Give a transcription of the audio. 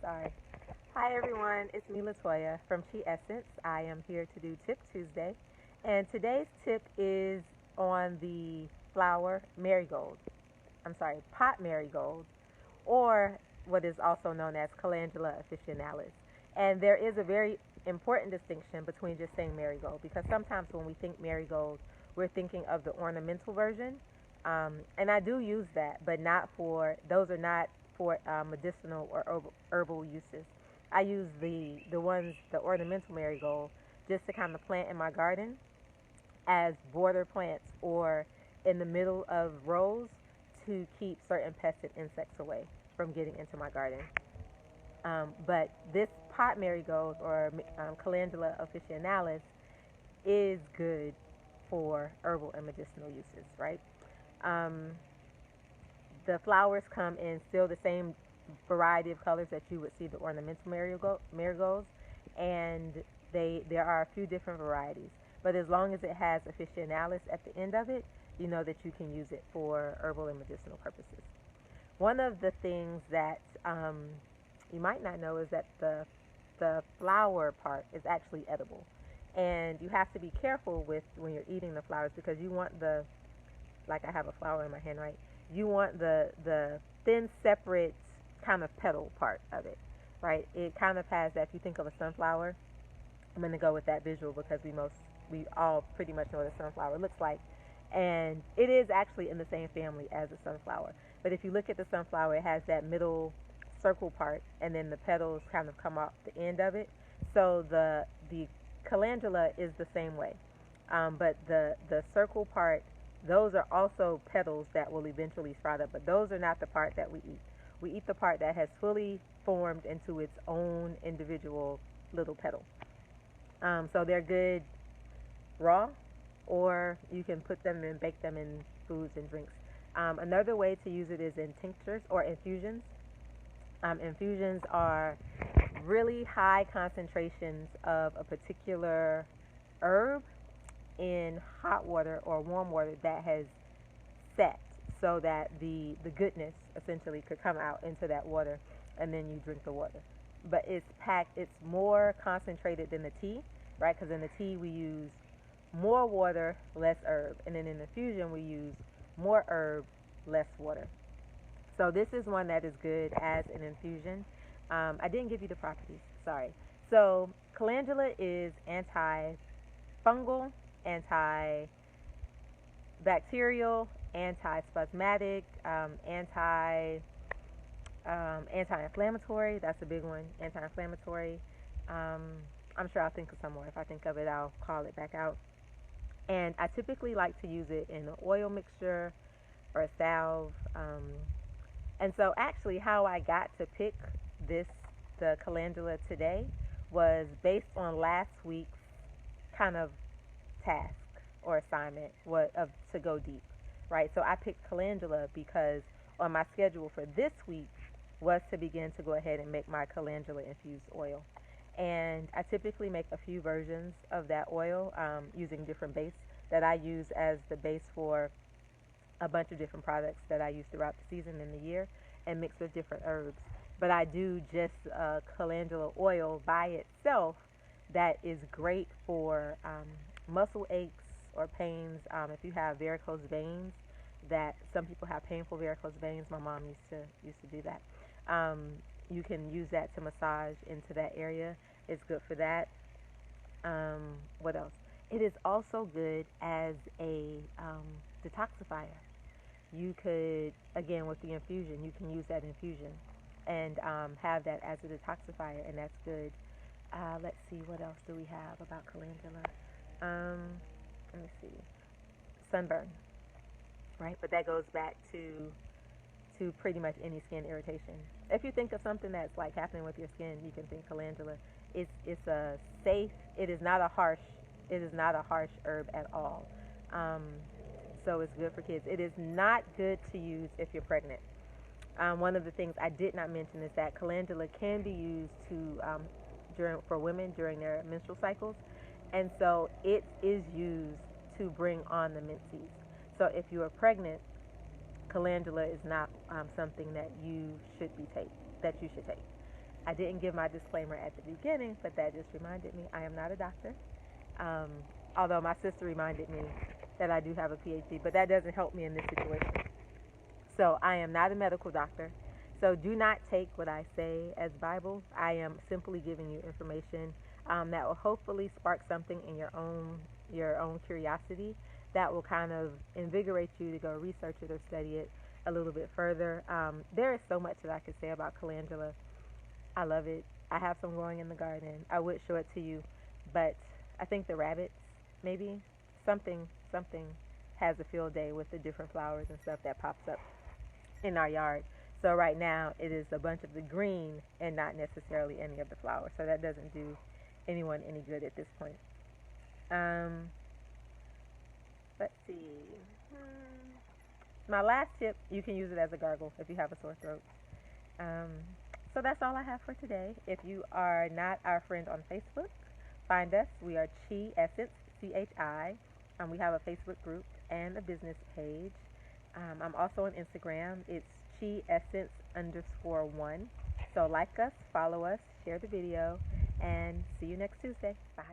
Sorry. Hi everyone, it's me Latoya from She Essence. I am here to do Tip Tuesday, and today's tip is on the flower marigold. I'm sorry, pot marigold, or what is also known as Calendula officinalis. And there is a very important distinction between just saying marigold because sometimes when we think marigold, we're thinking of the ornamental version. And I do use that, but not for, those are not for medicinal or herbal uses. I use the ornamental marigold, just to kind of plant in my garden as border plants or in the middle of rows to keep certain pests and insects away from getting into my garden. But this pot marigold or Calendula officinalis is good for herbal and medicinal uses, right? Um, the flowers come in still the same variety of colors that you would see the ornamental marigolds, and there are a few different varieties. But as long as it has officinalis at the end of it, you know that you can use it for herbal and medicinal purposes. One of the things that you might not know is that the flower part is actually edible, and you have to be careful with when you're eating the flowers because you want the, like I have a flower in my hand, right? You want the thin, separate kind of petal part of it, right? It kind of has that. If you think of a sunflower, I'm going to go with that visual because we all pretty much know what a sunflower looks like, and it is actually in the same family as a sunflower. But if you look at the sunflower, it has that middle circle part, and then the petals kind of come off the end of it. So the calendula is the same way, but the circle part, those are also petals that will eventually sprout up, but those are not the part that we eat. We eat the part that has fully formed into its own individual little petal. So they're good raw, or you can put them and bake them in foods and drinks. Another way to use it is in tinctures or infusions. Infusions are really high concentrations of a particular herb in hot water or warm water that has set so that the goodness essentially could come out into that water, and then you drink the water. But it's packed, it's more concentrated than the tea, right? Because in the tea we use more water, less herb, and then in the fusion we use more herb, less water. So this is one that is good as an infusion. I didn't give you the properties, sorry. So calendula is antifungal, antibacterial, antispasmodic, anti-inflammatory. That's a big one. Anti-inflammatory. Um, I'm sure I'll think of some more. If I think of it, I'll call it back out. And I typically like to use it in an oil mixture or a salve. And so, actually, how I got to pick the calendula today, was based on last week's kind of task or assignment to go deep, right? So I picked calendula because on my schedule for this week was to begin to go ahead and make my calendula infused oil. And I typically make a few versions of that oil using different base that I use as the base for a bunch of different products that I use throughout the season and the year, and mix with different herbs. But I do just calendula oil by itself that is great for muscle aches or pains. If you have varicose veins, that some people have painful varicose veins. My mom used to do that. You can use that to massage into that area. It's good for that. What else? It is also good as a detoxifier. You could, again, with the infusion, you can use that infusion and have that as a detoxifier, and that's good. Let's see, what else do we have about calendula? Um, let me see. Sunburn, right? But that goes back to pretty much any skin irritation. If you think of something that's like happening with your skin, you can think calendula. It's a safe. It is not a harsh. It is not a harsh herb at all. Um, so it's good for kids. It is not good to use if you're pregnant. One of the things I did not mention is that calendula can be used for women during their menstrual cycles, and so it is used to bring on the menses. So if you are pregnant, calendula is not something that you should take. I didn't give my disclaimer at the beginning, but that just reminded me I am not a doctor. Um, Although my sister reminded me that I do have a PhD, but that doesn't help me in this situation. So I am not a medical doctor. So do not take what I say as Bible. I am simply giving you information that will hopefully spark something in your own curiosity that will kind of invigorate you to go research it or study it a little bit further. There is so much that I could say about calendula. I love it. I have some growing in the garden. I would show it to you, but I think the rabbits, maybe something has a field day with the different flowers and stuff that pops up in our yard. So right now it is a bunch of the green and not necessarily any of the flowers. So that doesn't do anyone any good at this point. Um, let's see. My last tip, you can use it as a gargle if you have a sore throat. Um, so that's all I have for today. If you are not our friend on Facebook, find us. We are Chi Essence, CHI. We have a Facebook group and a business page. I'm also on Instagram. It's Chi Essence _1. So like us, follow us, share the video, and see you next Tuesday. Bye.